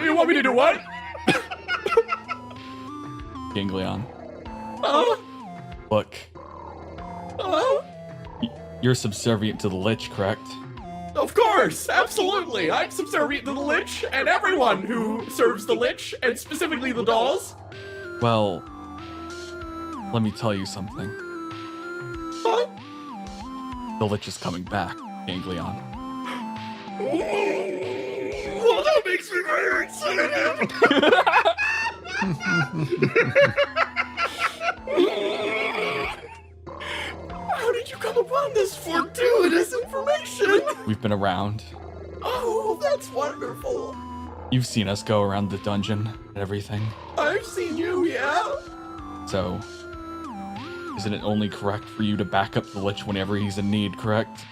You want me to do what? Ganglion. Uh? Look. You're subservient to the Lich, correct? Of course, absolutely. I'm subservient to the Lich and everyone who serves the Lich, and specifically the dolls. Well, let me tell you something. Huh? The Lich is coming back, Ganglion. Well, that makes me very excited. How did you come upon this fortuitous information? We've been around. Oh, that's wonderful. You've seen us go around the dungeon and everything. I've seen you, yeah. So, isn't it only correct for you to back up the Lich whenever he's in need, correct?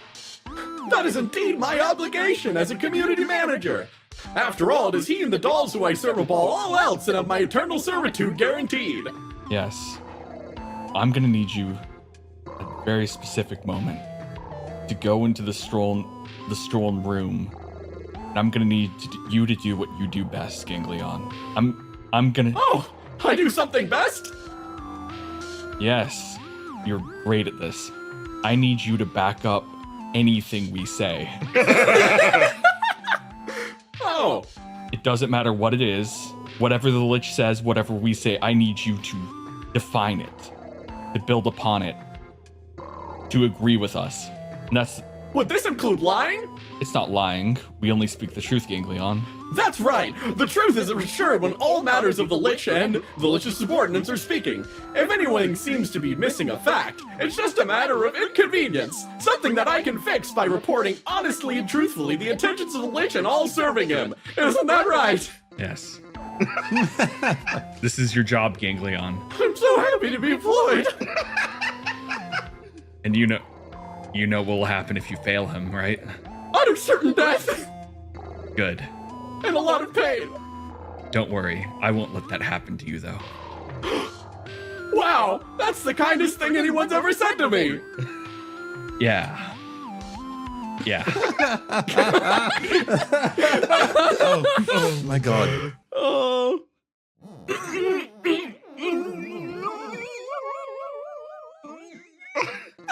That is indeed my obligation as a community manager. After all, it is he and the dolls who I serve above all else and have my eternal servitude guaranteed. Yes. I'm gonna need you at a very specific moment to go into the Struln room. And I'm gonna need you to do what you do best, Ganglion. I'm gonna... Oh, I do something best? Yes, you're great at this. I need you to back up anything we say. Oh. It doesn't matter what it is. Whatever the Lich says, whatever we say, I need you to define it, to build upon it, to agree with us. And that's... Would this include lying? It's not lying. We only speak the truth, Ganglion. That's right! The truth is assured when all matters of the Lich and the Lich's subordinates are speaking. If anyone seems to be missing a fact, it's just a matter of inconvenience. Something that I can fix by reporting honestly and truthfully the intentions of the Lich and all serving him. Isn't that right? Yes. This is your job, Ganglion. I'm so happy to be employed. And you know what will happen if you fail him, right? Utter certain death. Good. And a lot of pain. Don't worry, I won't let that happen to you, though. Wow, that's the kindest thing anyone's ever said to me. Yeah. Yeah. Oh my god. Oh.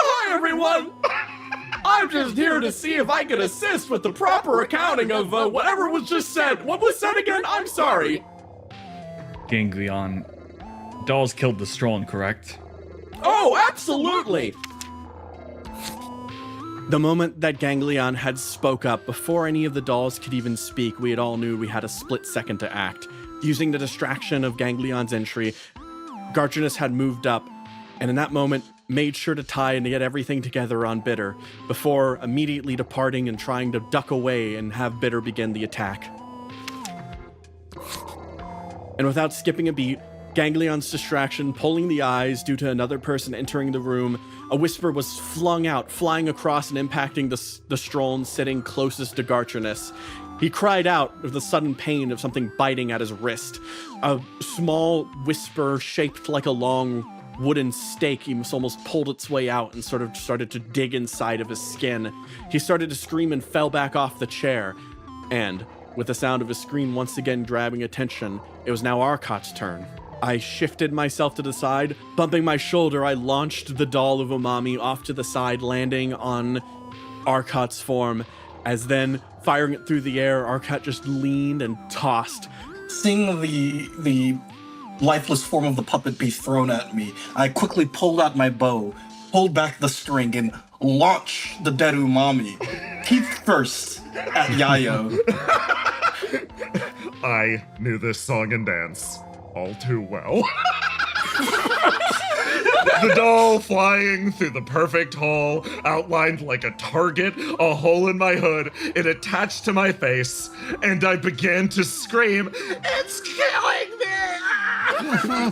Hi, everyone. I'm just here to see if I can assist with the proper accounting of whatever was just said. What was said again? I'm sorry. Ganglion, dolls killed the Struln, correct? Oh, absolutely. The moment that Ganglion had spoke up, before any of the dolls could even speak, we had all knew we had a split second to act. Using the distraction of Ganglion's entry, Garginus had moved up, and in that moment, made sure to tie and to get everything together on Bitter, before immediately departing and trying to duck away and have Bitter begin the attack. And without skipping a beat, Ganglion's distraction pulling the eyes due to another person entering the room, a whisper was flung out, flying across and impacting the Struln sitting closest to Garginus. He cried out with the sudden pain of something biting at his wrist. A small whisper shaped like a long wooden stake almost pulled its way out and sort of started to dig inside of his skin. He started to scream and fell back off the chair. And with the sound of his scream once again grabbing attention, it was now Arcot's turn. I shifted myself to the side. Bumping my shoulder, I launched the doll of Umami off to the side, landing on Arcot's form. As then, firing it through the air, Arcot just leaned and tossed. Seeing the lifeless form of the puppet be thrown at me, I quickly pulled out my bow, pulled back the string, and launched the dead Umami, teeth first, at Yayo. I knew this song and dance all too well. The doll flying through the perfect hole, outlined like a target, a hole in my hood, it attached to my face, and I began to scream, "It's killing me!"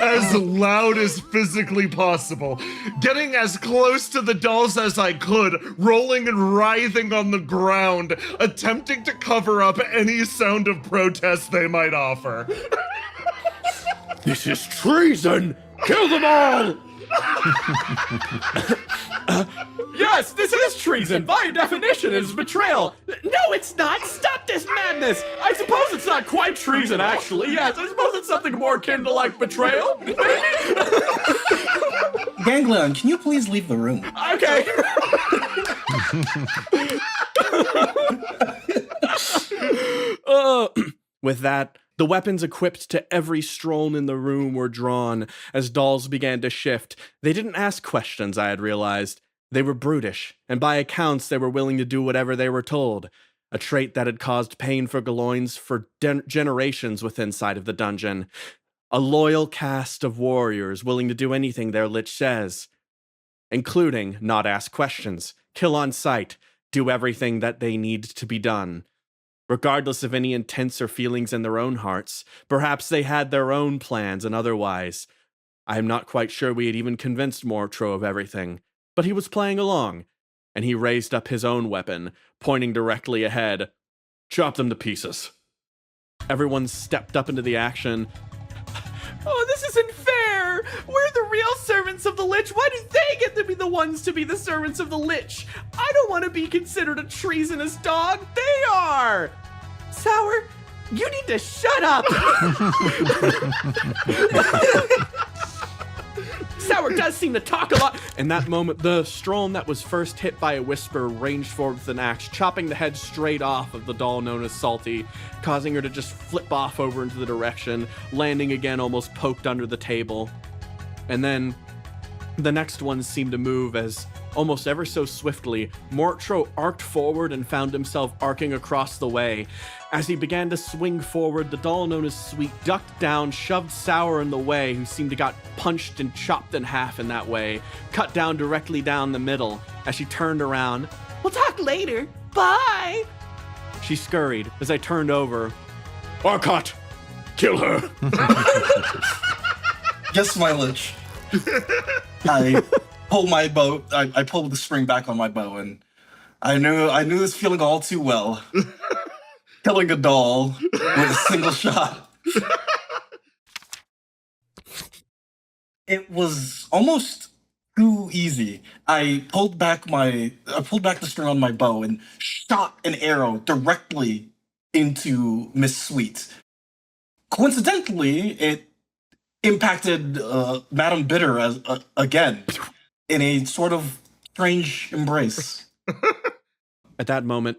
as loud as physically possible, getting as close to the dolls as I could, rolling and writhing on the ground, attempting to cover up any sound of protest they might offer. This is treason! Kill them all! Yes, this is treason. By definition, it's betrayal. No, it's not. Stop this madness. I suppose it's not quite treason, actually. Yes, I suppose it's something more akin to, like, betrayal. Ganglion, can you please leave the room? Okay. With that, the weapons equipped to every Struln in the room were drawn as dolls began to shift. They didn't ask questions, I had realized. They were brutish, and by accounts they were willing to do whatever they were told, a trait that had caused pain for Galoins for generations within sight of the dungeon. A loyal caste of warriors willing to do anything their Lich says, including not ask questions, kill on sight, do everything that they need to be done. Regardless of any intents or feelings in their own hearts, perhaps they had their own plans and otherwise. I am not quite sure we had even convinced Mortro of everything, but he was playing along, and he raised up his own weapon, pointing directly ahead. Chop them to pieces. Everyone stepped up into the action. Oh, this isn't fair! We're the real servants of the Lich. Why do they get to be the ones to be the servants of the Lich? I don't want to be considered a treasonous dog. They are! Sour, you need to shut up! Sour does seem to talk a lot. In that moment, the Struln that was first hit by a whisper ranged forward with an axe, chopping the head straight off of the doll known as Salty, causing her to just flip off over into the direction, landing again almost poked under the table. And then the next one seemed to move as, almost ever so swiftly, Mortro arced forward and found himself arcing across the way. As he began to swing forward, the doll known as Sweet ducked down, shoved Sour in the way, who seemed to got punched and chopped in half in that way, cut down directly down the middle. As she turned around, "We'll talk later. Bye!" She scurried as I turned over. Arcot, kill her! Yes, my Lich. I pull my bow. I pull the spring back on my bow, and I knew this feeling all too well. Killing a doll with a single shot. It was almost too easy. I pulled back the string on my bow and shot an arrow directly into Miss Sweet. Coincidentally, it impacted Madame Bitter again in a sort of strange embrace. At that moment,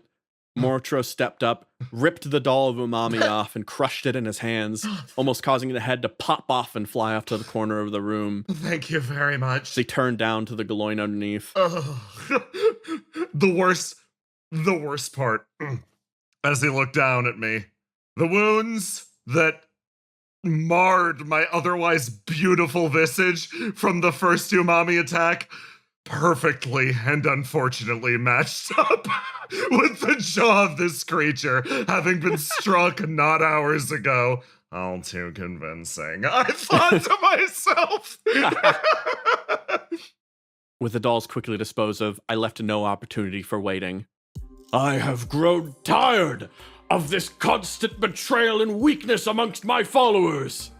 Mortro stepped up, ripped the doll of Umami off, and crushed it in his hands, almost causing the head to pop off and fly off to the corner of the room. Thank you very much. As he turned down to the Galoin underneath. Oh, the worst part, as he looked down at me, the wounds that marred my otherwise beautiful visage from the first umami attack perfectly and unfortunately matched up with the jaw of this creature having been struck not hours ago. All too convincing, I thought to myself. With the dolls quickly disposed of, I left no opportunity for waiting. I have grown tired of this constant betrayal and weakness amongst my followers.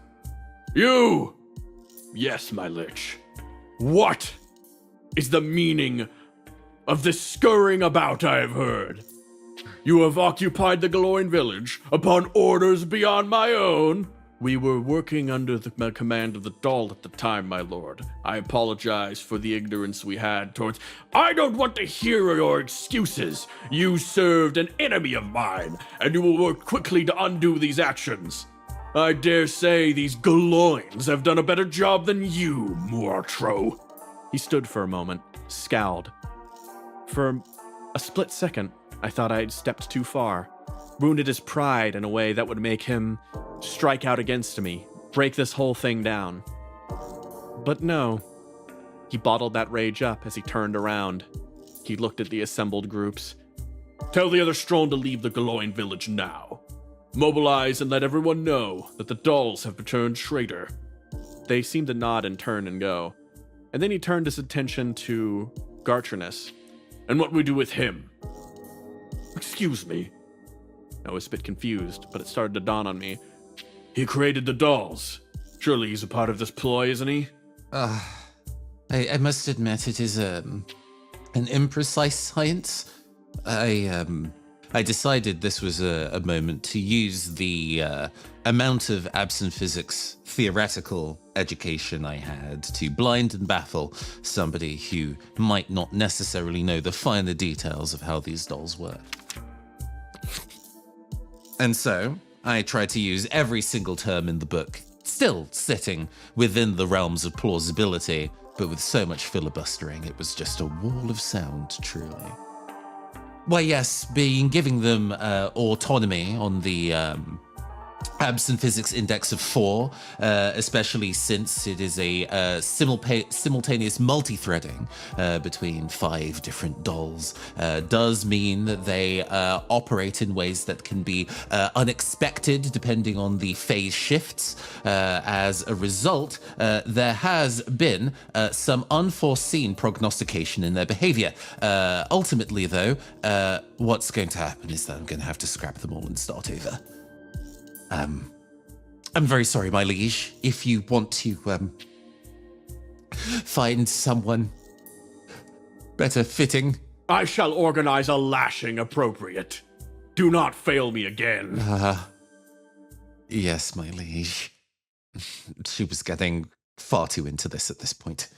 You! Yes, my Lich. What is the meaning of this scurrying about I have heard? You have occupied the Galoin village upon orders beyond my own. We were working under the command of the doll at the time, my lord. I apologize for the ignorance we had towards... I don't want to hear your excuses. You served an enemy of mine, and you will work quickly to undo these actions. I dare say these Galoins have done a better job than you, Mortro. He stood for a moment, scowled. For a split second, I thought I had stepped too far, wounded his pride in a way that would make him strike out against me, break this whole thing down. But no, he bottled that rage up as he turned around. He looked at the assembled groups. Tell the other Struln to leave the Galoin village now. Mobilize and let everyone know that the dolls have returned traitor. They seemed to nod and turn and go. And then he turned his attention to Gartrinus. And what we do with him? Excuse me. I was a bit confused, but it started to dawn on me. He created the dolls. Surely he's a part of this ploy, isn't he? I must admit it is an imprecise science. I decided this was a moment to use the amount of absent physics theoretical education I had to blind and baffle somebody who might not necessarily know the finer details of how these dolls work. And so I tried to use every single term in the book, still sitting within the realms of plausibility, but with so much filibustering, it was just a wall of sound, truly. Why, yes, giving them autonomy on the absent physics index of 4, especially since it is a simultaneous multi-threading between 5 different dolls, does mean that they operate in ways that can be unexpected depending on the phase shifts. As a result, there has been some unforeseen prognostication in their behavior. Ultimately, though, what's going to happen is that I'm going to have to scrap them all and start over. I'm very sorry, my liege. If you want to, find someone better fitting. I shall organize a lashing appropriate. Do not fail me again. Yes, my liege. She was getting far too into this at this point.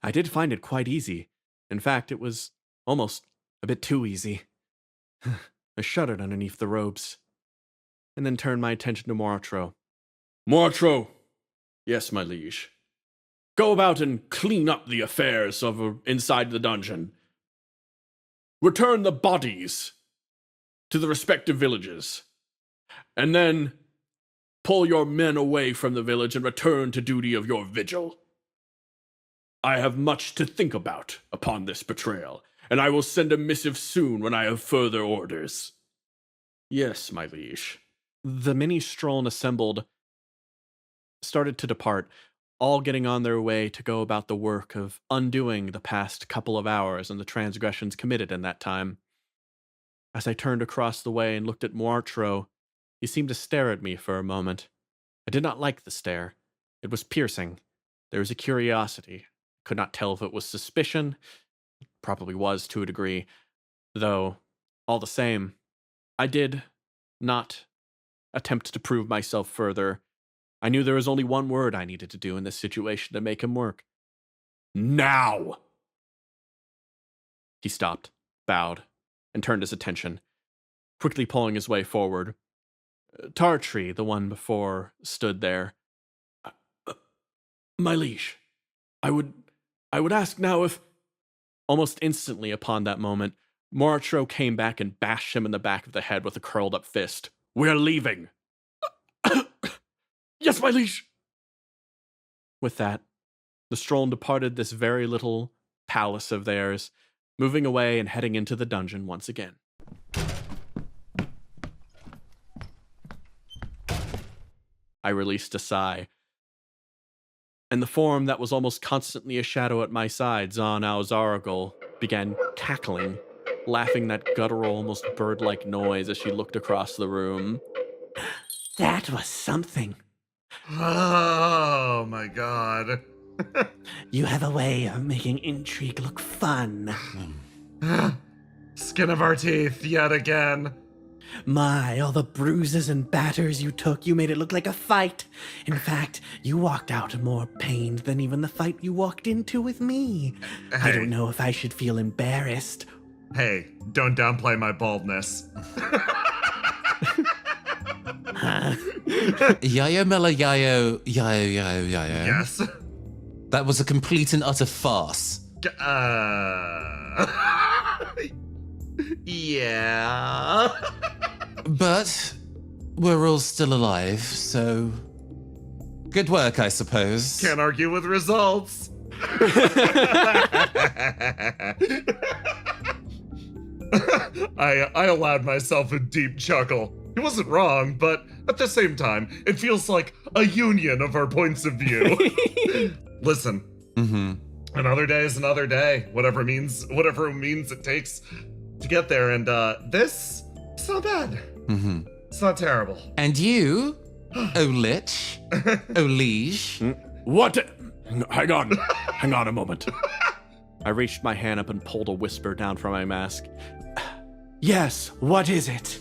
I did find it quite easy. In fact, it was almost a bit too easy. I shuddered underneath the robes, and then turned my attention to Moratro. Moratro! Yes, my liege. Go about and clean up the affairs of inside the dungeon. Return the bodies to the respective villages, and then pull your men away from the village and return to duty of your vigil. I have much to think about upon this betrayal, and I will send a missive soon when I have further orders. Yes, my liege. The mini Struln assembled started to depart, all getting on their way to go about the work of undoing the past couple of hours and the transgressions committed in that time. As I turned across the way and looked at Moratro, he seemed to stare at me for a moment. I did not like the stare. It was piercing. There was a curiosity. Could not tell if it was suspicion. It probably was to a degree. Though, all the same, I did not attempt to prove myself further. I knew there was only one word I needed to do in this situation to make him work. Now! He stopped, bowed, and turned his attention, quickly pulling his way forward. Tartree, the one before, stood there. My liege, I would ask now if... Almost instantly upon that moment, Moratro came back and bashed him in the back of the head with a curled-up fist. We're leaving. Yes, my liege. With that, the Struln departed this very little palace of theirs, moving away and heading into the dungeon once again. I released a sigh, and the form that was almost constantly a shadow at my side, Zahn Speaks, began cackling, laughing that guttural, almost bird-like noise as she looked across the room. That was something. Oh my god. You have a way of making intrigue look fun. Skin of our teeth yet again. My, all the bruises and batters you took, you made it look like a fight. In fact, you walked out more pained than even the fight you walked into with me. I don't know if I should feel embarrassed. Hey, don't downplay my baldness. Yayo Mela Yayo. Yes. That was a complete and utter farce. Yeah. But we're all still alive, so good work, I suppose. Can't argue with results. I allowed myself a deep chuckle. He wasn't wrong, but at the same time, it feels like a union of our points of view. Listen, another day is another day. Whatever it means it takes to get there. And it's not bad. It's not terrible. And you, O Lich, O Liege. What? Hang on a moment. I reached my hand up and pulled a whisper down from my mask. Yes, what is it?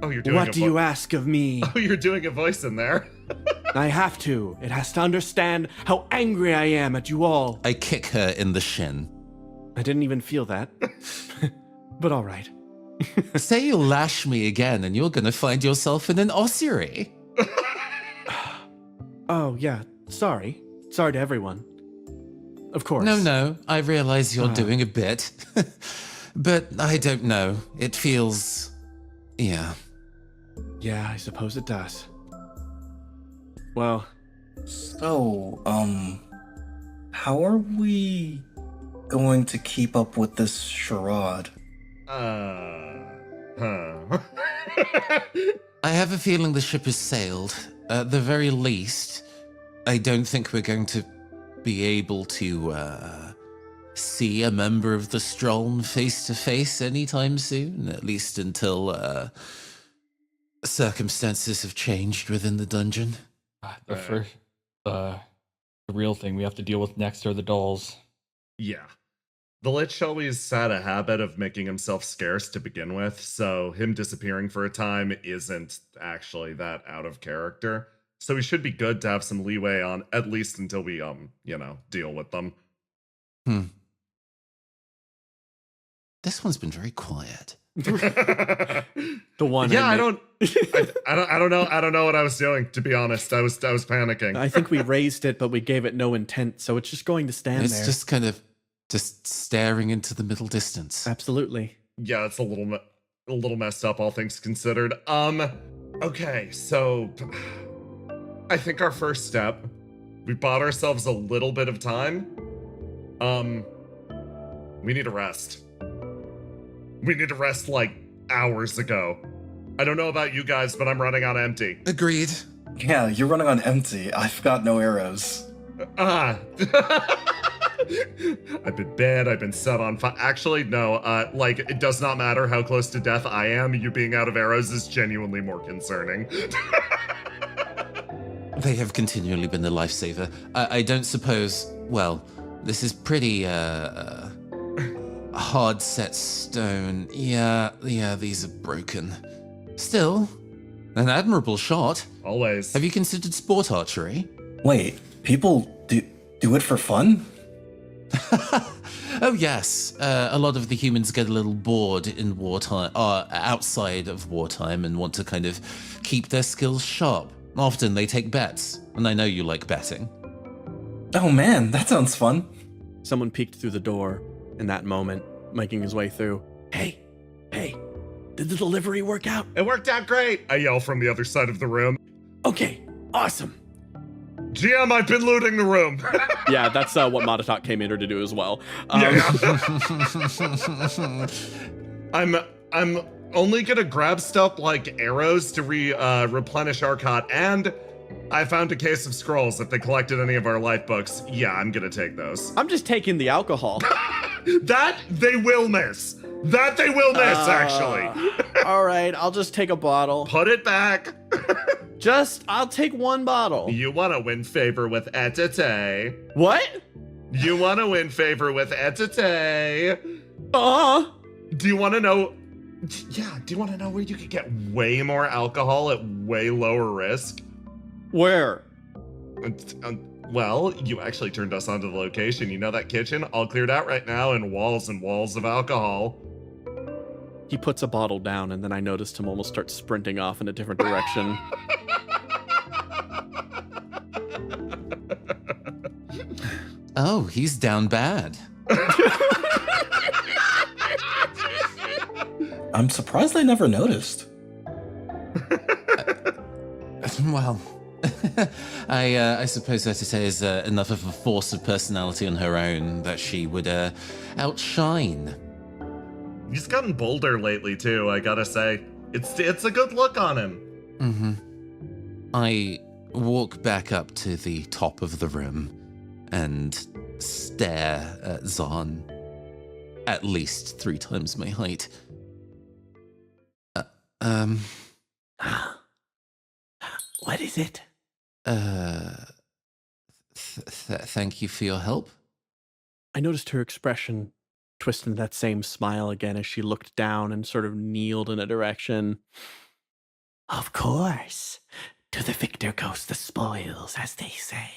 Oh, you're doing What do you ask of me? Oh, you're doing a voice in there. I have to. It has to understand how angry I am at you all. I kick her in the shin. I didn't even feel that. But all right. Say you lash me again and you're gonna find yourself in an ossuary. Oh, yeah. Sorry. Sorry to everyone. Of course. No, I realize you're doing a bit. But I don't know. It feels... yeah. Yeah, I suppose it does. Well, So, how are we going to keep up with this charade? Huh. I have a feeling the ship has sailed. At the very least, I don't think we're going to be able to see a member of the Struln face to face anytime soon, at least until circumstances have changed within the dungeon. The real thing we have to deal with next are the dolls. Yeah. The Lich always had a habit of making himself scarce to begin with, so him disappearing for a time isn't actually that out of character. So we should be good to have some leeway on, at least until we, deal with them. This one's been very quiet. the one. Yeah, I don't know what I was doing, to be honest. I was panicking. I think we raised it, but we gave it no intent, so it's just going to stand It's there. just kind of just staring into the middle distance. Absolutely. Yeah, it's a little messed up, all things considered. Okay, so I think our first step, we bought ourselves a little bit of time. We need a rest. We need to rest like hours ago. I don't know about you guys, but I'm running on empty. Agreed. Yeah, you're running on empty. I've got no arrows. I've been bad. I've been set on fire. Actually, no. It does not matter how close to death I am. You being out of arrows is genuinely more concerning. They have continually been the lifesaver. I don't suppose... Well, this is pretty, hard set stone. Yeah, these are broken. Still, an admirable shot. Always. Have you considered sport archery? Wait, people do it for fun? Oh yes, a lot of the humans get a little bored in wartime, outside of wartime, and want to kind of keep their skills sharp. Often they take bets, and I know you like betting. Oh man, that sounds fun. Someone peeked through the door in that moment, making his way through. Hey, did the delivery work out? It worked out great, I yell from the other side of the room. Okay, awesome. GM, I've been looting the room. Yeah, that's what Matatak came in here to do as well. I'm only gonna grab stuff like arrows to replenish our cot, and I found a case of scrolls. If they collected any of our life books, yeah, I'm gonna take those. I'm just taking the alcohol. That they will miss. Actually. All right, I'll just take a bottle. Put it back. I'll take one bottle. You want to win favor with Etete. What? You want to win favor with Etete. Do you want to know? Yeah, do you want to know where you could get way more alcohol at way lower risk? Where? Well, you actually turned us onto the location. You know that kitchen? All cleared out right now and walls of alcohol. He puts a bottle down, and then I noticed him almost start sprinting off in a different direction. Oh, he's down bad. I'm surprised I never noticed. Well, I suppose that to say is enough of a force of personality on her own that she would outshine. He's gotten bolder lately too, I gotta say. It's a good look on him. Mm-hmm. I walk back up to the top of the room and stare at Zahn. At least 3 times my height. What is it? Thank you for your help. I noticed her expression twist into that same smile again as she looked down and sort of kneeled in a direction. Of course. To the victor goes the spoils, as they say.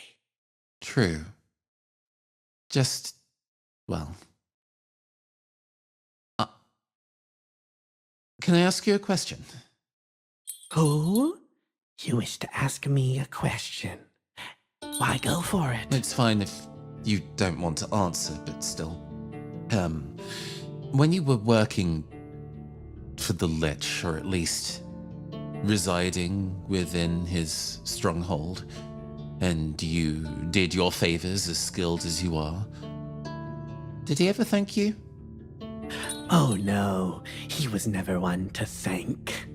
True. Just, well. Can I ask you a question? Who? You wish to ask me a question? Why, go for it. It's fine if you don't want to answer, but still. When you were working for the Lich, or at least residing within his stronghold, and you did your favors as skilled as you are, did he ever thank you? Oh no, he was never one to thank.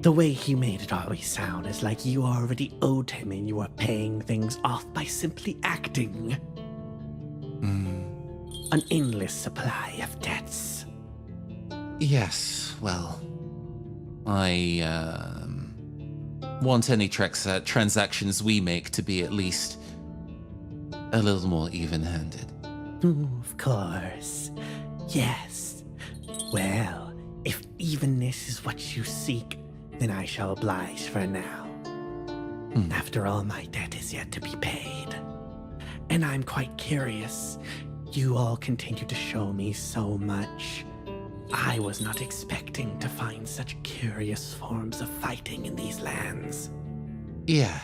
The way he made it always sound is like you already owed him and you are paying things off by simply acting. An endless supply of debts. Yes, well, I want any transactions we make to be at least a little more even-handed. Of course. Yes. Well, if evenness is what you seek, then I shall oblige for now. After all, my debt is yet to be paid. And I'm quite curious. You all continue to show me so much. I was not expecting to find such curious forms of fighting in these lands. Yeah.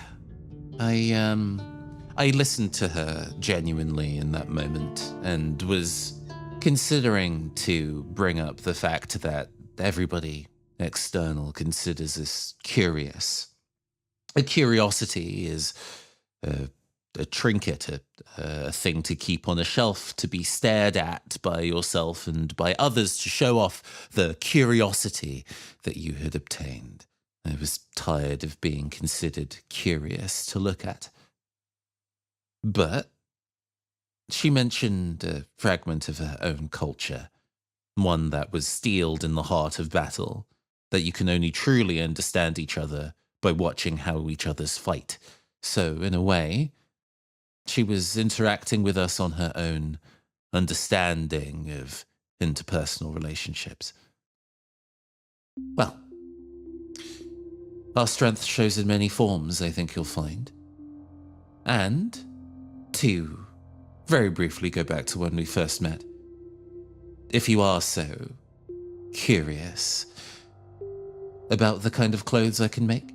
I listened to her genuinely in that moment and was considering to bring up the fact that everybody external considers us curious. A curiosity is a trinket, a thing to keep on a shelf, to be stared at by yourself and by others to show off the curiosity that you had obtained. I was tired of being considered curious to look at. But she mentioned a fragment of her own culture, one that was steeled in the heart of battle, that you can only truly understand each other by watching how each other's fight. So, in a way, she was interacting with us on her own understanding of interpersonal relationships. Well, our strength shows in many forms, I think you'll find. And to very briefly go back to when we first met, if you are so curious about the kind of clothes I can make,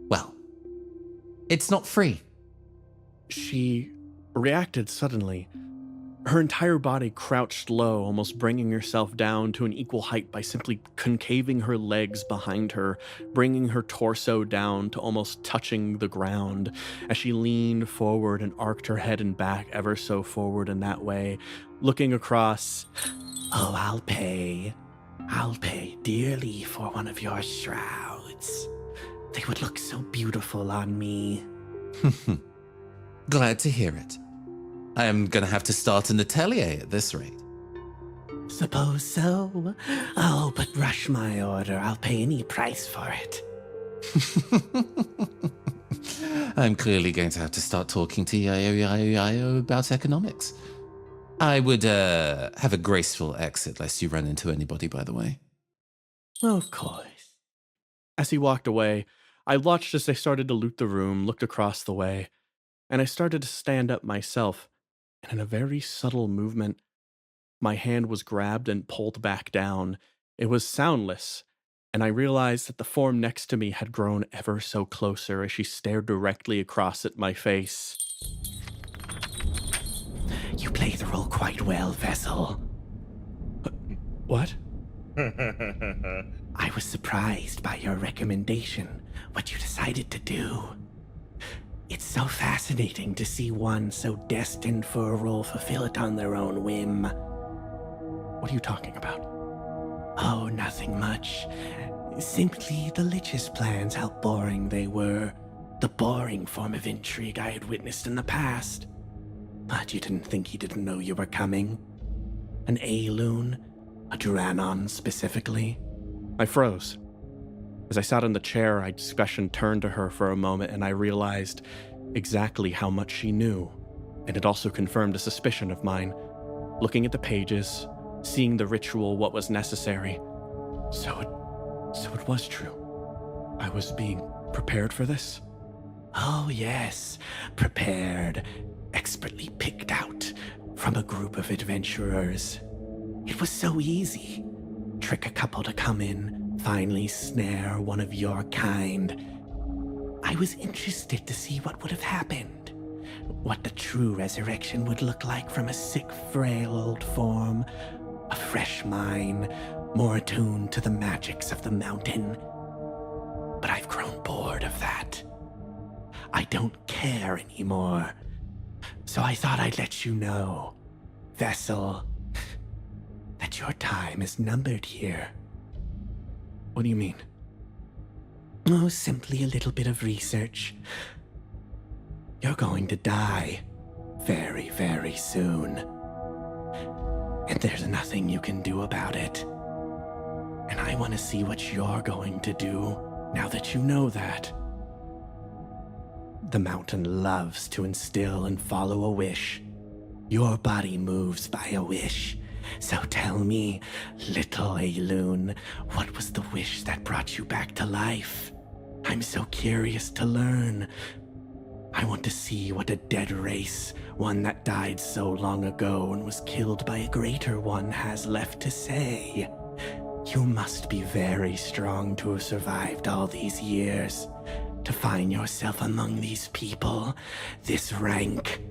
well, it's not free. She reacted suddenly. Her entire body crouched low, almost bringing herself down to an equal height by simply concaving her legs behind her, bringing her torso down to almost touching the ground as she leaned forward and arced her head and back ever so forward in that way, looking across. Oh, I'll pay dearly for one of your shrouds. They would look so beautiful on me. Glad to hear it. I am going to have to start an atelier at this rate. Suppose so. Oh, but rush my order. I'll pay any price for it. I'm clearly going to have to start talking to Yayo about economics. I would have a graceful exit lest you run into anybody, by the way. Of course. As he walked away, I watched as they started to loot the room, looked across the way, and I started to stand up myself. And in a very subtle movement, my hand was grabbed and pulled back down. It was soundless, and I realized that the form next to me had grown ever so closer as she stared directly across at my face. You play the role quite well, Vessel. What? I was surprised by your recommendation, what you decided to do. It's so fascinating to see one so destined for a role fulfill it on their own whim. What are you talking about? Oh, nothing much. Simply the Lich's plans, how boring they were. The boring form of intrigue I had witnessed in the past. But you didn't think he didn't know you were coming? An A-loon? A Duranon specifically? I froze. As I sat in the chair, I discussion turned to her for a moment and I realized exactly how much she knew. And it also confirmed a suspicion of mine. Looking at the pages, seeing the ritual, what was necessary. So it was true. I was being prepared for this? Oh yes, prepared. Expertly picked out from a group of adventurers. It was so easy. Trick a couple to come in, finally snare one of your kind. I was interested to see what would have happened. What the true resurrection would look like from a sick, frail old form. A fresh mind, more attuned to the magics of the mountain. But I've grown bored of that. I don't care anymore. So I thought I'd let you know, Vessel, that your time is numbered here. What do you mean? Oh, simply a little bit of research. You're going to die very, very soon. And there's nothing you can do about it. And I want to see what you're going to do now that you know that. The mountain loves to instill and follow a wish. Your body moves by a wish. So tell me, little Aloon, what was the wish that brought you back to life? I'm so curious to learn. I want to see what a dead race, one that died so long ago and was killed by a greater one, has left to say. You must be very strong to have survived all these years. To find yourself among these people, this rank.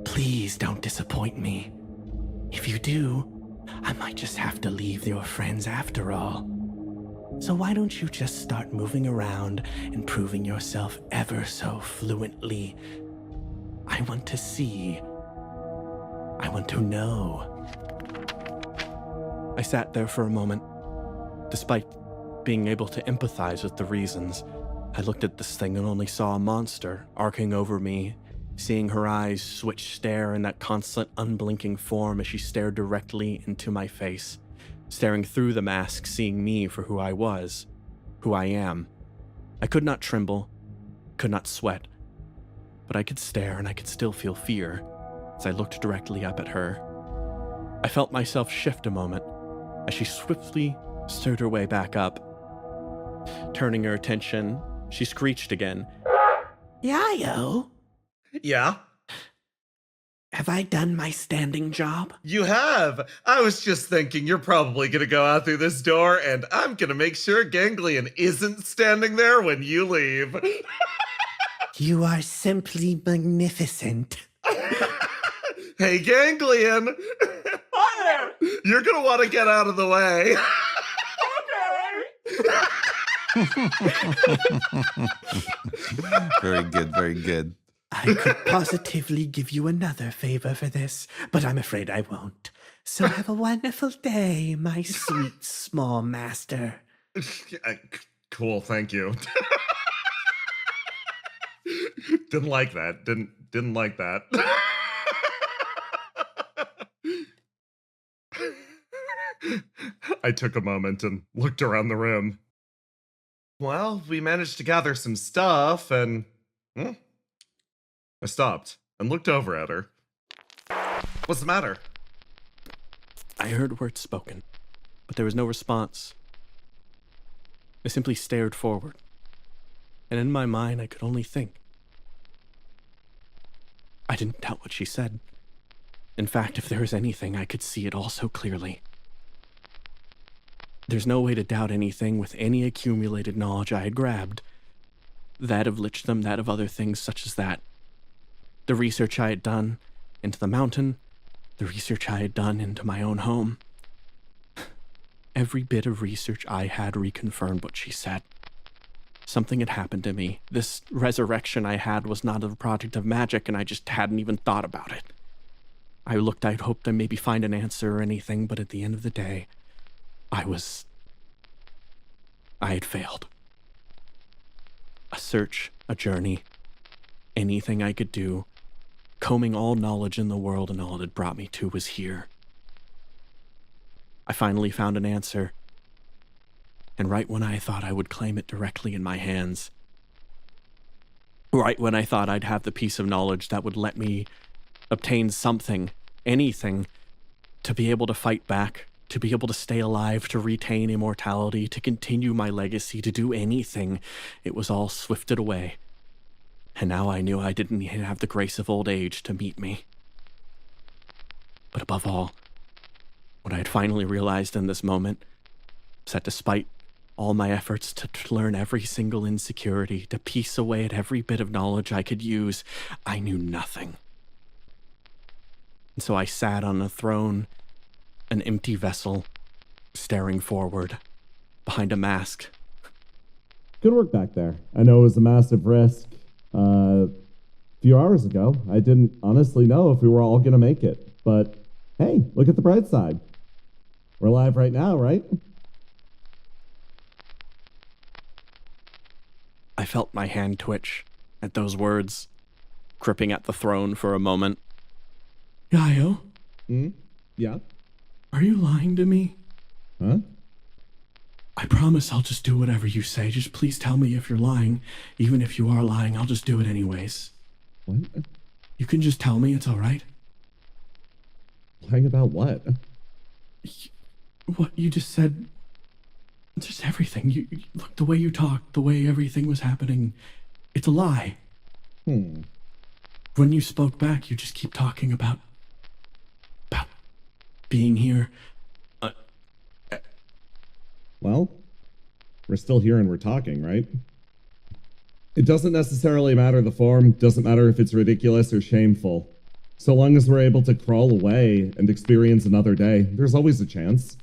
Please don't disappoint me. If you do, I might just have to leave your friends after all. So why don't you just start moving around and proving yourself ever so fluently? I want to see. I want to know. I sat there for a moment. Despite being able to empathize with the reasons, I looked at this thing and only saw a monster arcing over me, seeing her eyes switch stare in that constant unblinking form as she stared directly into my face, staring through the mask, seeing me for who I was, who I am. I could not tremble, could not sweat, but I could stare and I could still feel fear as I looked directly up at her. I felt myself shift a moment as she swiftly stirred her way back up. Turning her attention, she screeched again. Yayo? Yeah? Have I done my standing job? You have. I was just thinking you're probably going to go out through this door, and I'm going to make sure Ganglion isn't standing there when you leave. You are simply magnificent. Hey, Ganglion. You're going to want to get out of the way. Very good, very good. I could positively give you another favor for this, but I'm afraid I won't. So have a wonderful day, my sweet small master. Cool, thank you. Didn't like that. Didn't like that. I took a moment and looked around the room. Well, we managed to gather some stuff, and I stopped and looked over at her. What's the matter? I heard words spoken, but there was no response. I simply stared forward, and in my mind I could only think. I didn't doubt what she said. In fact, if there was anything, I could see it all so clearly. There's no way to doubt anything with any accumulated knowledge I had grabbed. That of Lichdom, that of other things such as that. The research I had done into the mountain, the research I had done into my own home. Every bit of research I had reconfirmed what she said. Something had happened to me. This resurrection I had was not a product of magic, and I just hadn't even thought about it. I'd hoped I'd maybe find an answer or anything, but at the end of the day, I had failed. A search, a journey, anything I could do, combing all knowledge in the world, and all it had brought me to was here. I finally found an answer, and right when I thought I would claim it directly in my hands, Right when I thought I'd have the piece of knowledge that would let me obtain something, anything, to be able to fight back, to be able to stay alive, to retain immortality, to continue my legacy, to do anything, it was all swifted away. And now I knew I didn't have the grace of old age to meet me. But above all, what I had finally realized in this moment was that despite all my efforts to learn every single insecurity, to piece away at every bit of knowledge I could use, I knew nothing. And so I sat on a throne, an empty vessel, staring forward, behind a mask. Good work back there. I know it was a massive risk. A few hours ago, I didn't honestly know if we were all going to make it. But hey, look at the bright side. We're alive right now, right? I felt my hand twitch at those words, gripping at the throne for a moment. Yayo, Yeah? are you lying to me? Huh? I promise I'll just do whatever you say. Just please tell me if you're lying. Even if you are lying, I'll just do it anyways. What? You can just tell me, it's all right. Lying about what? What you just said, just everything. You look, the way you talked, the way everything was happening, it's a lie. When you spoke back, you just keep talking about being here. Well, we're still here and we're talking, right? It doesn't necessarily matter the form, doesn't matter if it's ridiculous or shameful. So long as we're able to crawl away and experience another day, there's always a chance.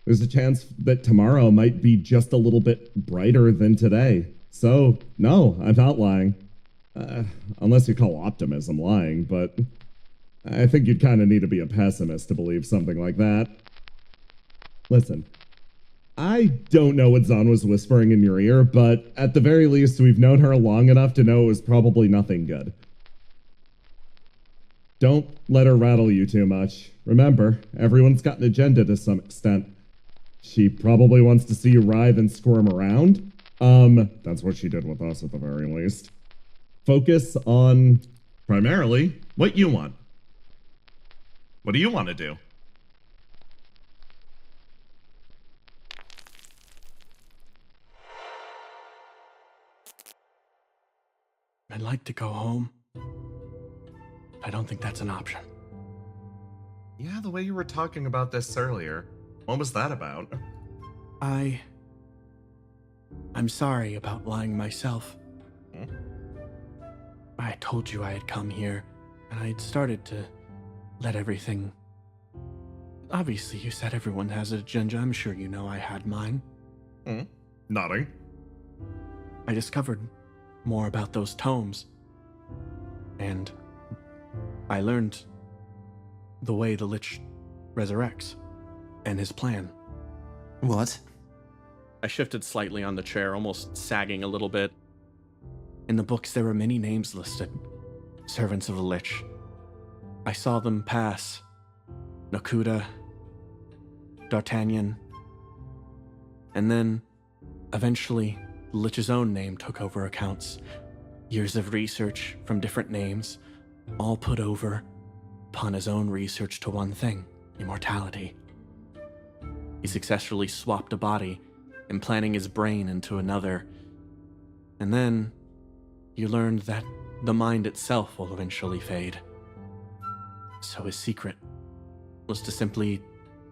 There's a chance that tomorrow might be just a little bit brighter than today. So, no, I'm not lying. Unless you call optimism lying, but I think you'd kind of need to be a pessimist to believe something like that. Listen, I don't know what Zahn was whispering in your ear, but at the very least, we've known her long enough to know it was probably nothing good. Don't let her rattle you too much. Remember, everyone's got an agenda to some extent. She probably wants to see you writhe and squirm around. That's what she did with us at the very least. Focus on, primarily, what you want. What do you want to do? I'd like to go home. I don't think that's an option. Yeah, the way you were talking about this earlier. What was that about? I'm sorry about lying myself. Hmm? I told you I had come here, and I had started to let everything... Obviously, you said everyone has an agenda. I'm sure you know I had mine. Nodding. I discovered more about those tomes, and I learned the way the Lich resurrects, and his plan. What? I shifted slightly on the chair, almost sagging a little bit. In the books, there were many names listed. Servants of the Lich. I saw them pass. Nakuda, D'Artagnan, and then, eventually, the Lich's own name took over accounts. Years of research from different names, all put over upon his own research to one thing, immortality. He successfully swapped a body, implanting his brain into another. And then, you learned that the mind itself will eventually fade. So his secret was to simply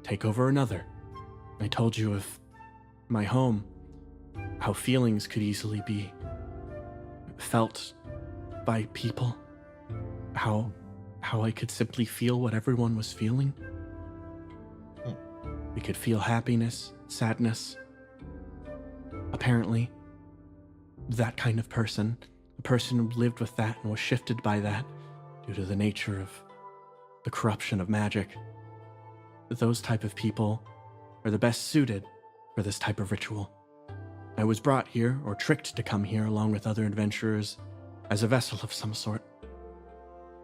take over another. I told you of my home, how feelings could easily be felt by people, how I could simply feel what everyone was feeling. We could feel happiness, sadness. Apparently, that kind of person, a person who lived with that and was shifted by that due to the nature of the corruption of magic, those type of people are the best suited for this type of ritual. I was brought here, or tricked to come here along with other adventurers, as a vessel of some sort.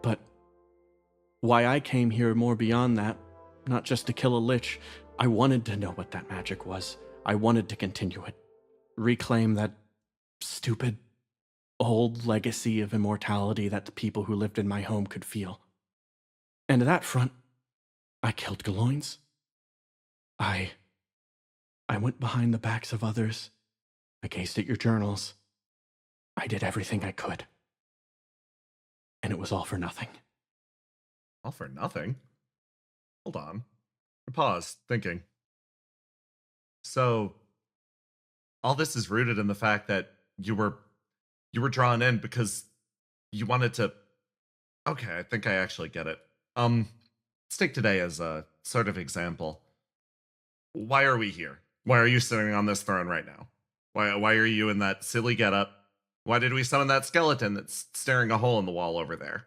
But why I came here more beyond that, not just to kill a Lich, I wanted to know what that magic was. I wanted to continue it. Reclaim that stupid, old legacy of immortality that the people who lived in my home could feel. And to that front, I killed Galoins. I went behind the backs of others. I gazed at your journals. I did everything I could. And it was all for nothing. All for nothing? Hold on. I paused, thinking. So, all this is rooted in the fact that you were drawn in because you wanted to... Okay, I think I actually get it. Let's take today as a sort of example. Why are we here? Why are you sitting on this throne right now? Why are you in that silly getup? Why did we summon that skeleton that's staring a hole in the wall over there?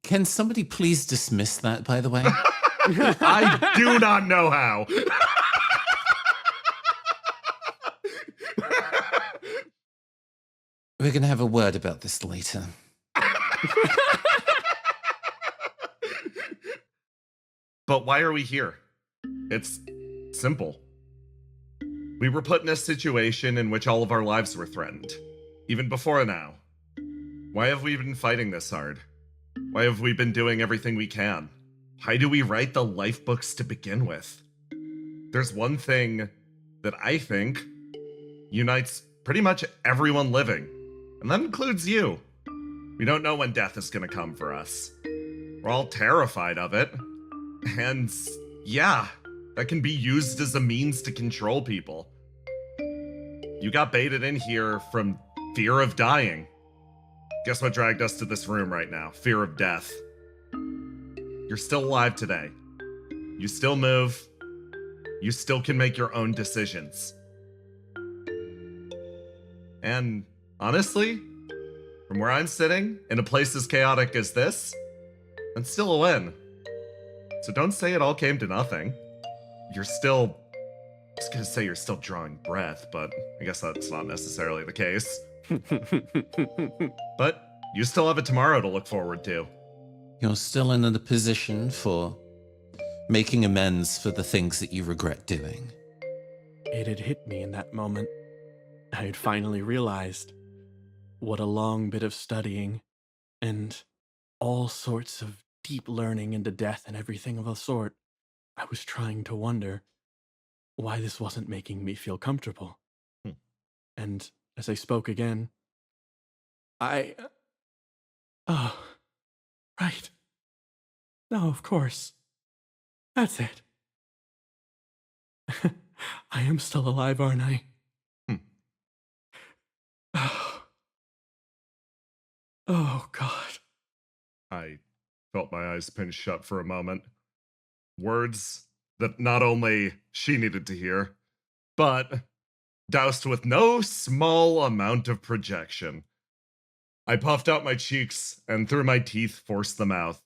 Can somebody please dismiss that, by the way? I do not know how. We're going to have a word about this later. But why are we here? It's simple. We were put in a situation in which all of our lives were threatened, even before now. Why have we been fighting this hard? Why have we been doing everything we can? Why do we write the life books to begin with? There's one thing that I think unites pretty much everyone living, and that includes you. We don't know when death is going to come for us. We're all terrified of it. And yeah, that can be used as a means to control people. You got baited in here from fear of dying. Guess what dragged us to this room right now? Fear of death. You're still alive today. You still move. You still can make your own decisions. And honestly, from where I'm sitting, in a place as chaotic as this, that's still a win. So don't say it all came to nothing. You're still... I was gonna say you're still drawing breath, but I guess that's not necessarily the case. But you still have a tomorrow to look forward to. You're still in a position for making amends for the things that you regret doing. It had hit me in that moment. I had finally realized what a long bit of studying and all sorts of deep learning into death and everything of the sort. I was trying to wonder why this wasn't making me feel comfortable. And as I spoke again, Oh, right. No, of course. That's it. I am still alive, aren't I? Oh, God. I felt my eyes pinch shut for a moment. Words that not only she needed to hear, but doused with no small amount of projection. I puffed out my cheeks and through my teeth forced them out.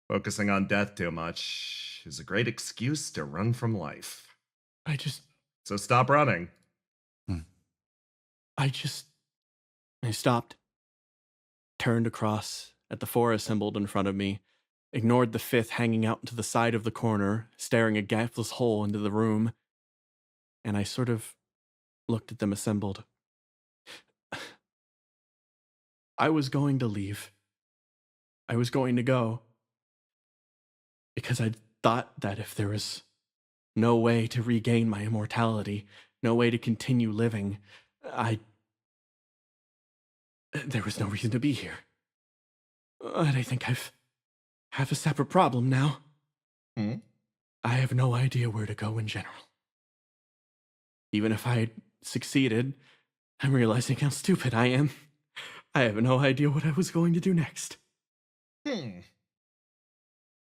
Focusing on death too much is a great excuse to run from life. So stop running. I stopped, turned across at the four assembled in front of me, ignored the fifth hanging out to the side of the corner, staring a gapless hole into the room, and I sort of looked at them assembled. I was going to leave. I was going to go. Because I thought that if there was no way to regain my immortality, no way to continue living, there was no reason to be here. But I think I have a separate problem now. I have no idea where to go in general. Even if I had succeeded, I'm realizing how stupid I am. I have no idea what I was going to do next.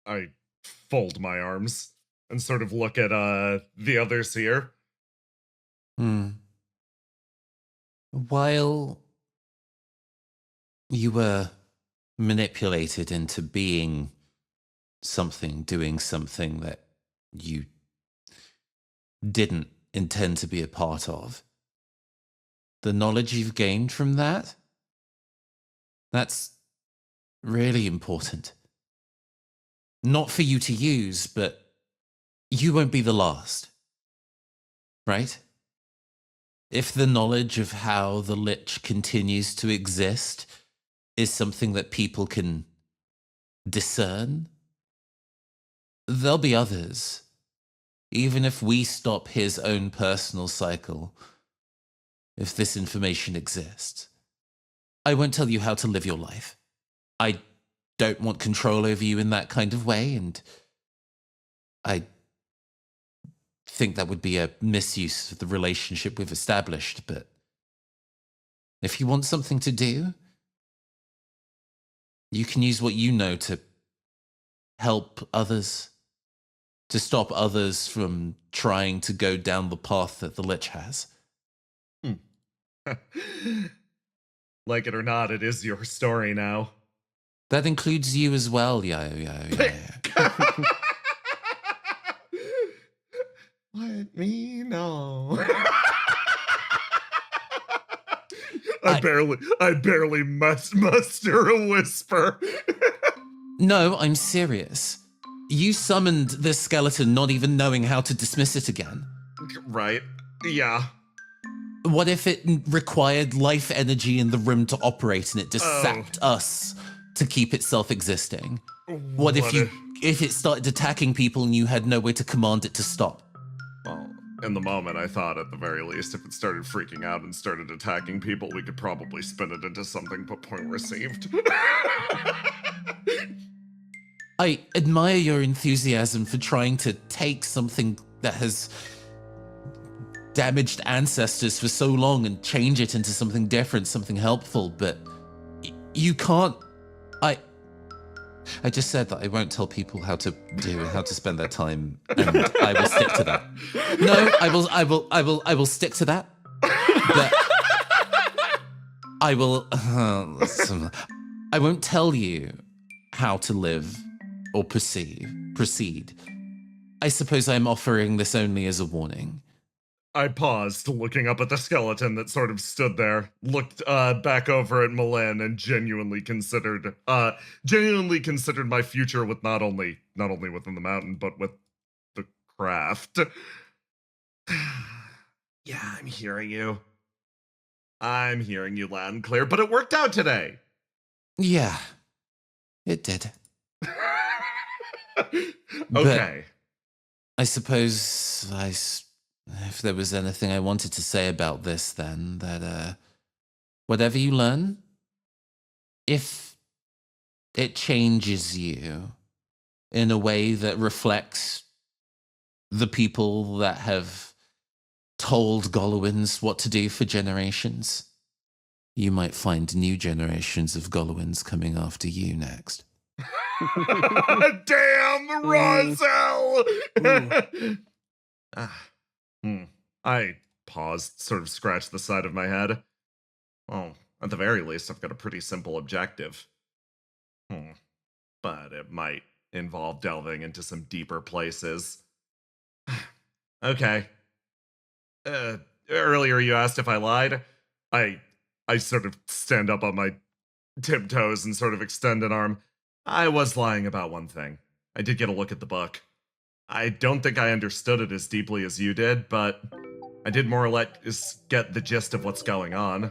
I fold my arms and sort of look at the others here. While you were manipulated into being something, doing something that you didn't intend to be a part of, the knowledge you've gained from that, that's really important. Not for you to use, but you won't be the last. Right? if the knowledge of how the Lich continues to exist is something that people can discern, there'll be others. Even if we stop his own personal cycle, if this information exists, I won't tell you how to live your life. I don't want control over you in that kind of way, and I think that would be a misuse of the relationship we've established, but if you want something to do, you can use what you know to help others, to stop others from trying to go down the path that the Lich has. Like it or not, it is your story now. That includes you as well, Yayo. Let me know. I barely muster a whisper. No, I'm serious. You summoned this skeleton not even knowing how to dismiss it again. Right. Yeah. What if it required life energy in the room to operate and it just sapped us to keep itself existing? What if it started attacking people and you had no way to command it to stop? Well, in the moment, I thought at the very least, if it started freaking out and started attacking people, we could probably spin it into something but point received. I admire your enthusiasm for trying to take something that has damaged ancestors for so long and change it into something different, something helpful, but you can't. I just said that I won't tell people how to do and how to spend their time, and I will stick to that. No, I will stick to that. But I will. I won't tell you how to live or proceed. I suppose I'm offering this only as a warning. I paused, looking up at the skeleton that sort of stood there, looked back over at Malin, and genuinely considered my future with not only within the mountain, but with the craft. Yeah, I'm hearing you. I'm hearing you loud and clear, but it worked out today. Yeah, it did. Okay. I suppose if there was anything I wanted to say about this, then that whatever you learn, if it changes you in a way that reflects the people that have told Golowins what to do for generations, you might find new generations of Golowins coming after you next. Damn, Roselle! I paused, sort of scratched the side of my head. Well, at the very least, I've got a pretty simple objective. But it might involve delving into some deeper places. Okay. Earlier you asked if I lied. I sort of stand up on my tiptoes and sort of extend an arm. I was lying about one thing. I did get a look at the book. I don't think I understood it as deeply as you did, but I did more or less get the gist of what's going on.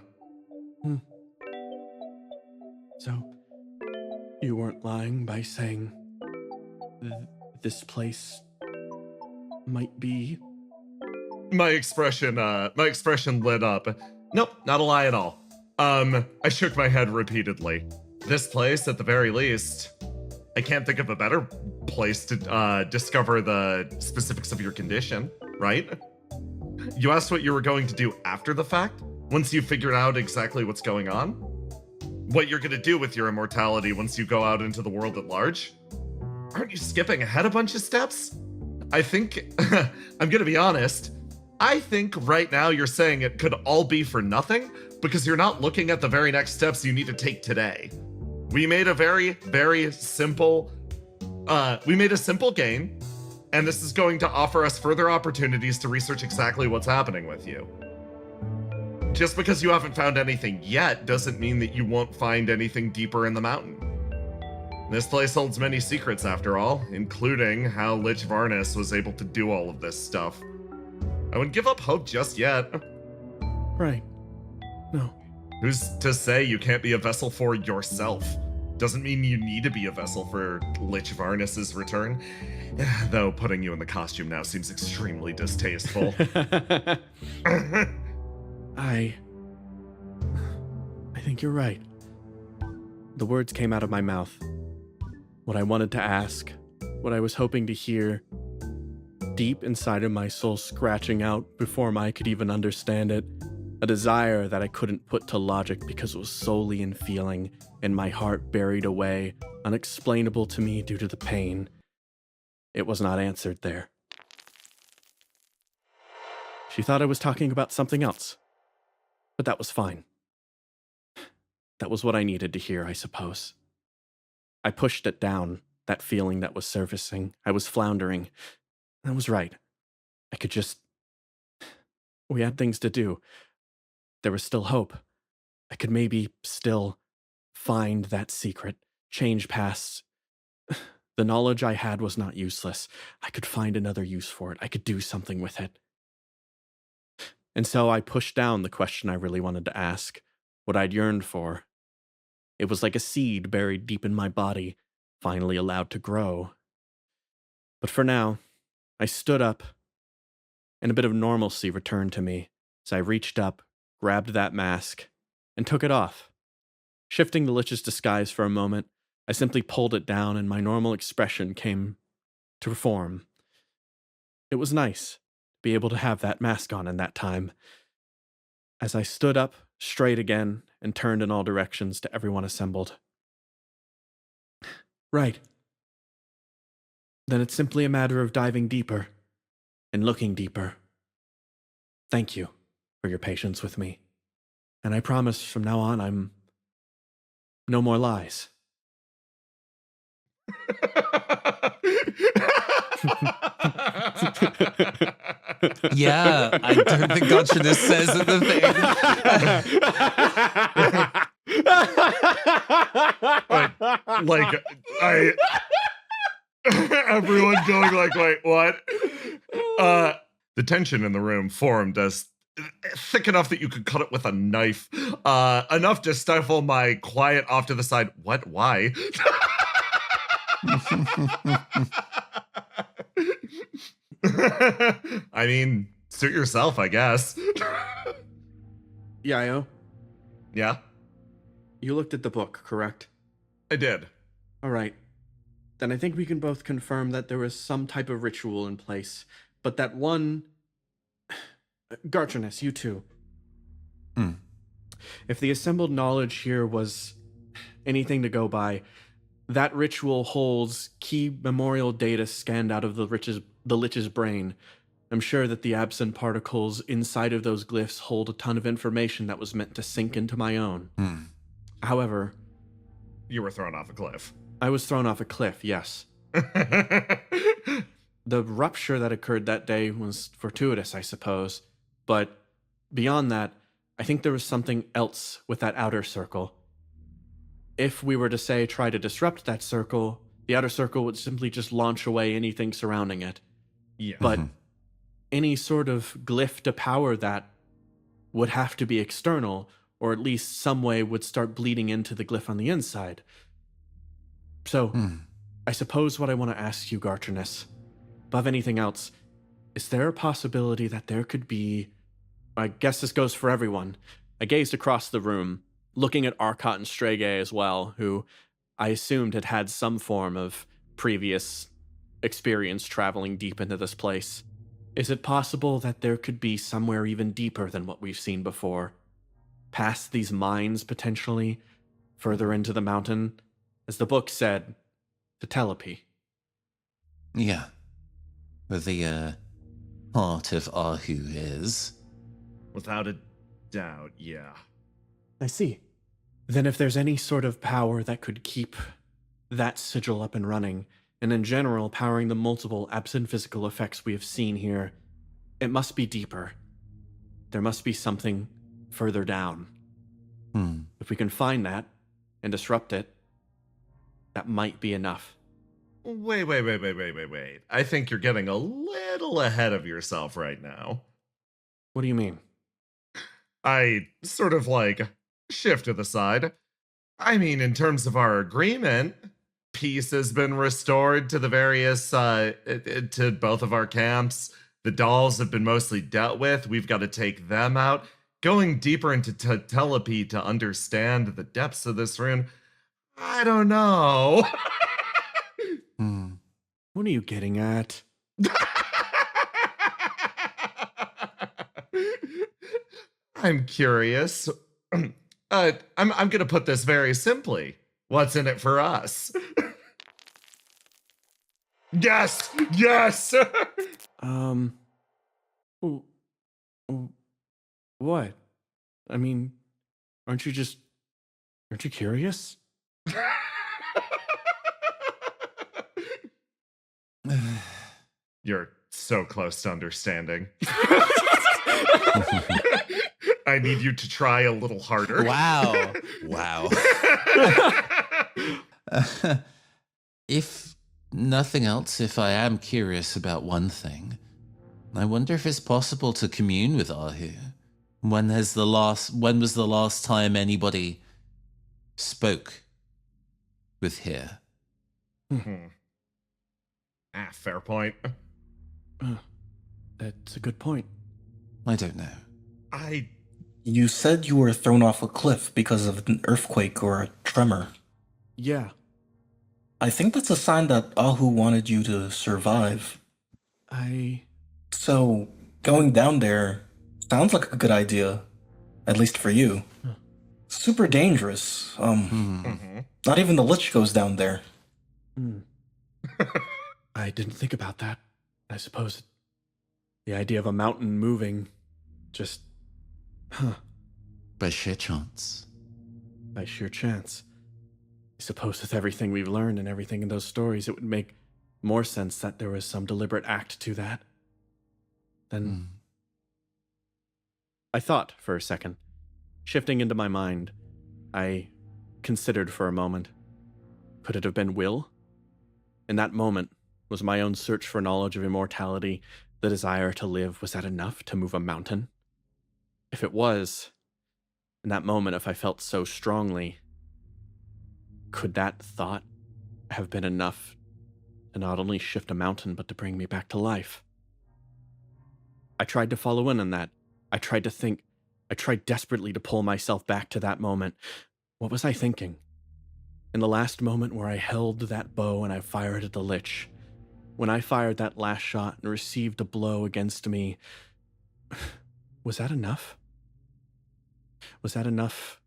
So, you weren't lying by saying this place might be... My expression lit up. Nope, not a lie at all. I shook my head repeatedly. This place, at the very least, I can't think of a better place to discover the specifics of your condition, right? You asked what you were going to do after the fact? Once you figured out exactly what's going on? What you're going to do with your immortality once you go out into the world at large? Aren't you skipping ahead a bunch of steps? I think, I'm going to be honest, I think right now you're saying it could all be for nothing because you're not looking at the very next steps you need to take today. We made a very, very simple, simple game, and this is going to offer us further opportunities to research exactly what's happening with you. Just because you haven't found anything yet doesn't mean that you won't find anything deeper in the mountain. This place holds many secrets after all, including how Lich Varnus was able to do all of this stuff. I wouldn't give up hope just yet. Right. No. Who's to say you can't be a vessel for yourself? Doesn't mean you need to be a vessel for Lich Varnus's return. Though putting you in the costume now seems extremely distasteful. I think you're right. The words came out of my mouth. What I wanted to ask, what I was hoping to hear, deep inside of my soul scratching out before I could even understand it. A desire that I couldn't put to logic because it was solely in feeling, and my heart buried away, unexplainable to me due to the pain. It was not answered there. She thought I was talking about something else, but that was fine. That was what I needed to hear, I suppose. I pushed it down, that feeling that was surfacing. I was floundering. I was right. I could just... We had things to do. There was still hope. I could maybe still find that secret, change past. The knowledge I had was not useless. I could find another use for it. I could do something with it. And so I pushed down the question I really wanted to ask, what I'd yearned for. It was like a seed buried deep in my body, finally allowed to grow. But for now, I stood up, and a bit of normalcy returned to me as I reached up, grabbed that mask, and took it off. Shifting the Lich's disguise for a moment, I simply pulled it down and my normal expression came to form. It was nice to be able to have that mask on in that time. As I stood up, straight again, and turned in all directions to everyone assembled. Right. Then it's simply a matter of diving deeper and looking deeper. Thank you for your patience with me. And I promise from now on I'm no more lies. Yeah, I don't think Gotchiness says the like I everyone going like, wait, what? The tension in the room formed as thick enough that you could cut it with a knife, enough to stifle my quiet off to the side. What? Why? I mean, suit yourself, I guess. Yayo, Yeah, you looked at the book, correct? I did. All right. Then I think we can both confirm that there was some type of ritual in place, but that one... Gartriness, you too. If the assembled knowledge here was anything to go by, that ritual holds key memorial data scanned out of the Lich's brain. I'm sure that the absent particles inside of those glyphs hold a ton of information that was meant to sink into my own. However... You were thrown off a cliff. I was thrown off a cliff, yes. The rupture that occurred that day was fortuitous, I suppose. But beyond that, I think there was something else with that outer circle. If we were to say try to disrupt that circle, the outer circle would simply just launch away anything surrounding it. Yeah. But any sort of glyph to power that would have to be external, or at least some way would start bleeding into the glyph on the inside. So, I suppose what I want to ask you, Gartriness, above anything else, is there a possibility that there could be... I guess this goes for everyone. I gazed across the room, looking at Arcot and Strege as well, who I assumed had had some form of previous experience traveling deep into this place. Is it possible that there could be somewhere even deeper than what we've seen before? Past these mines, potentially? Further into the mountain? As the book said, to Telepy. Yeah. Where the heart of Ahu is. Without a doubt, yeah. I see. Then if there's any sort of power that could keep that sigil up and running, and in general powering the multiple absent physical effects we have seen here, it must be deeper. There must be something further down. If we can find that and disrupt it, that might be enough. Wait. I think you're getting a little ahead of yourself right now. What do you mean? I sort of like shift to the side. I mean, in terms of our agreement, peace has been restored to the various, to both of our camps. The dolls have been mostly dealt with. We've got to take them out. Going deeper into telepathy to understand the depths of this rune, I don't know. What are you getting at? I'm curious. I'm gonna put this very simply. What's in it for us? Yes! Yes! w- w- What? I mean, aren't you curious? You're so close to understanding. I need you to try a little harder. Wow. Wow. If nothing else, if I am curious about one thing, I wonder if it's possible to commune with Ahu. When was the last time anybody spoke with here? Fair point. That's a good point. I don't know. You said you were thrown off a cliff because of an earthquake or a tremor. Yeah, I think that's a sign that Ahu wanted you to survive. So, going down there sounds like a good idea. At least for you. Super dangerous. Not even the Lich goes down there. I didn't think about that. I suppose the idea of a mountain moving just, By sheer chance. by sheer chance. I suppose with everything we've learned and everything in those stories, it would make more sense that there was some deliberate act to that. Then I thought for a second. Shifting into my mind, I considered for a moment. Could it have been will? In that moment, was my own search for knowledge of immortality, the desire to live, was that enough to move a mountain? If it was, in that moment, if I felt so strongly, could that thought have been enough to not only shift a mountain, but to bring me back to life? I tried to follow in on that. I tried to think. I tried desperately to pull myself back to that moment. What was I thinking? In the last moment where I held that bow and I fired at the Lich, when I fired that last shot and received a blow against me, was that enough? Was that enough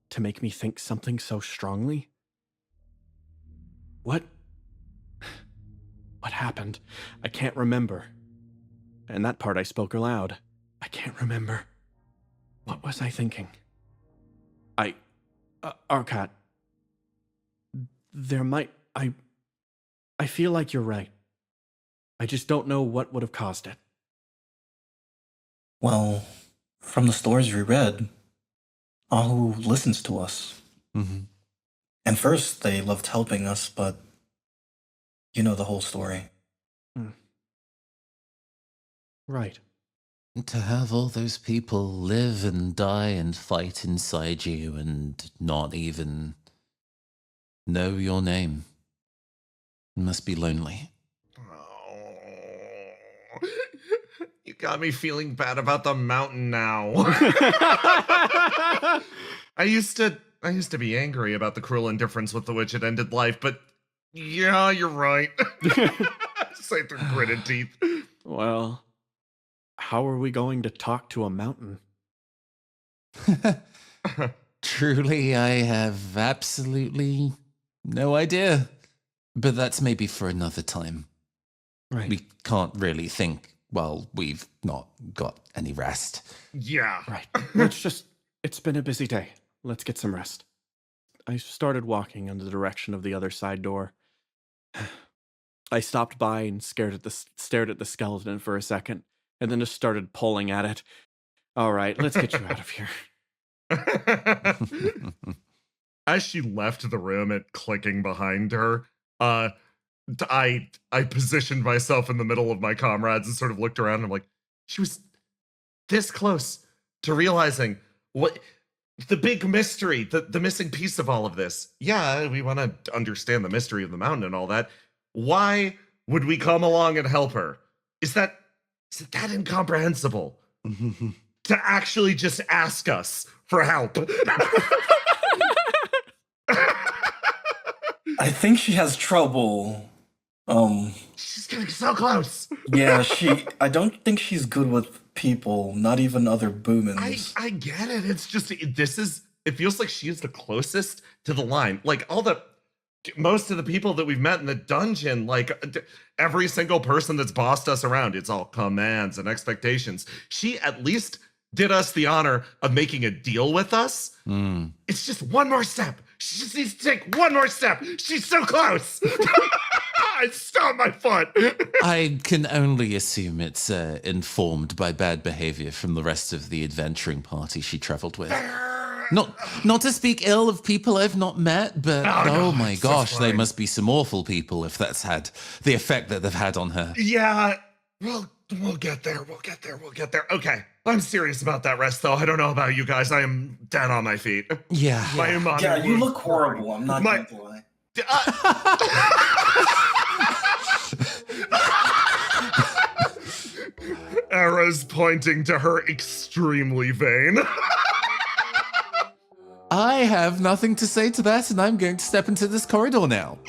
to make me think something so strongly? What happened? I can't remember. And that part I spoke aloud. I can't remember. What was I thinking? Arcat, I feel like you're right. I just don't know what would have caused it. Well, from the stories we read, Ahu listens to us. And first, they loved helping us, but you know the whole story. Right. To have all those people live and die and fight inside you and not even know your name. It must be lonely. Oh, you got me feeling bad about the mountain now. I used to be angry about the cruel indifference with which it ended life, but yeah, you're right. Say through gritted teeth. Well, how are we going to talk to a mountain? Truly, I have absolutely no idea. But that's maybe for another time. Right. We can't really think while we've not got any rest. Yeah. Right. It's been a busy day. Let's get some rest. I started walking in the direction of the other side door. I stopped by and stared at the skeleton for a second, and then just started pulling at it. All right, let's get you out of here. As she left the room, it clicking behind her, I positioned myself in the middle of my comrades and sort of looked around. And I'm like, she was this close to realizing what the big mystery, the missing piece of all of this. Yeah, we want to understand the mystery of the mountain and all that. Why would we come along and help her? Is it that incomprehensible? To actually just ask us for help. I think she has trouble. She's getting so close. Yeah, I don't think she's good with people, not even other boomins. I get it. It's just, it feels like she is the closest to the line. Like most of the people that we've met in the dungeon, like every single person that's bossed us around, it's all commands and expectations. She at least did us the honor of making a deal with us. It's just one more step. She just needs to take one more step. She's so close. I stomped my foot. I can only assume it's informed by bad behavior from the rest of the adventuring party she traveled with. Not to speak ill of people I've not met, but oh my gosh, they must be some awful people if that's had the effect that they've had on her. Yeah, we'll get there. We'll get there. Okay, I'm serious about that rest, though. I don't know about you guys. I am dead on my feet. Yeah. Yeah, you look horrible. I'm not going to lie. Ara's pointing to her extremely vain. I have nothing to say to that, and I'm going to step into this corridor now.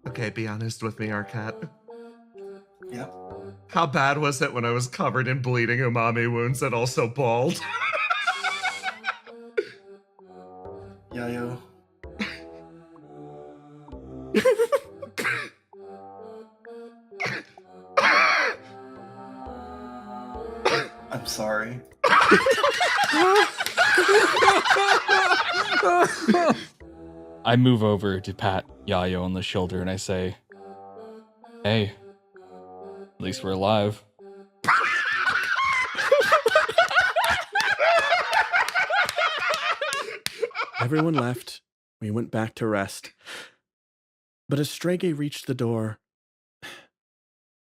Okay, be honest with me, Arcat. Yep. How bad was it when I was covered in bleeding umami wounds and also bald? Yayo. I'm sorry. I move over to pat Yayo on the shoulder and I say, "Hey, at least we're alive." Everyone left. We went back to rest. But as Strege reached the door,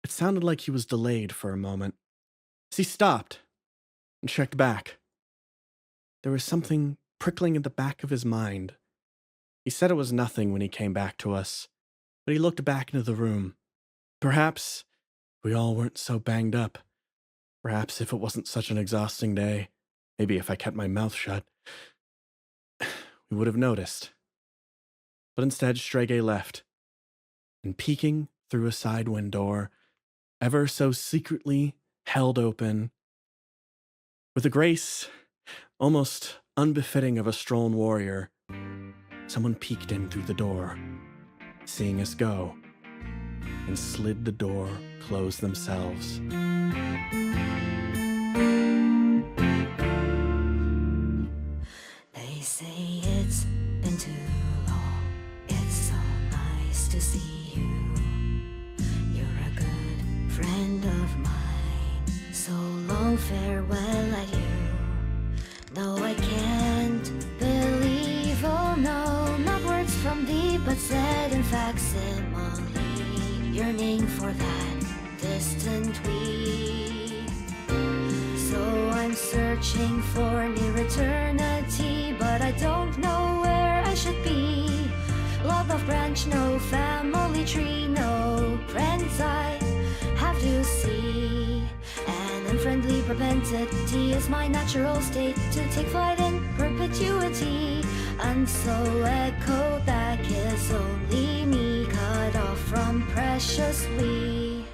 it sounded like he was delayed for a moment. As he stopped and checked back, there was something prickling at the back of his mind. He said it was nothing when he came back to us, but he looked back into the room. Perhaps we all weren't so banged up. Perhaps if it wasn't such an exhausting day, maybe if I kept my mouth shut, we would have noticed. But instead, Strege left, and peeking through a side window, ever so secretly held open, with a grace almost unbefitting of a Struln warrior, someone peeked in through the door, seeing us go, and slid the door close themselves. They say it's been too long. It's so nice to see you. You're a good friend of mine. So long farewell at you. Though I can't believe, oh no, not words from thee, but said in facsimile, yearning for that distant we. So I'm searching for near eternity, but I don't know where I should be. Love of branch, no family tree, no friends I have to see. An unfriendly propensity is my natural state to take flight in perpetuity. And so echo back is only me, cut off from precious we.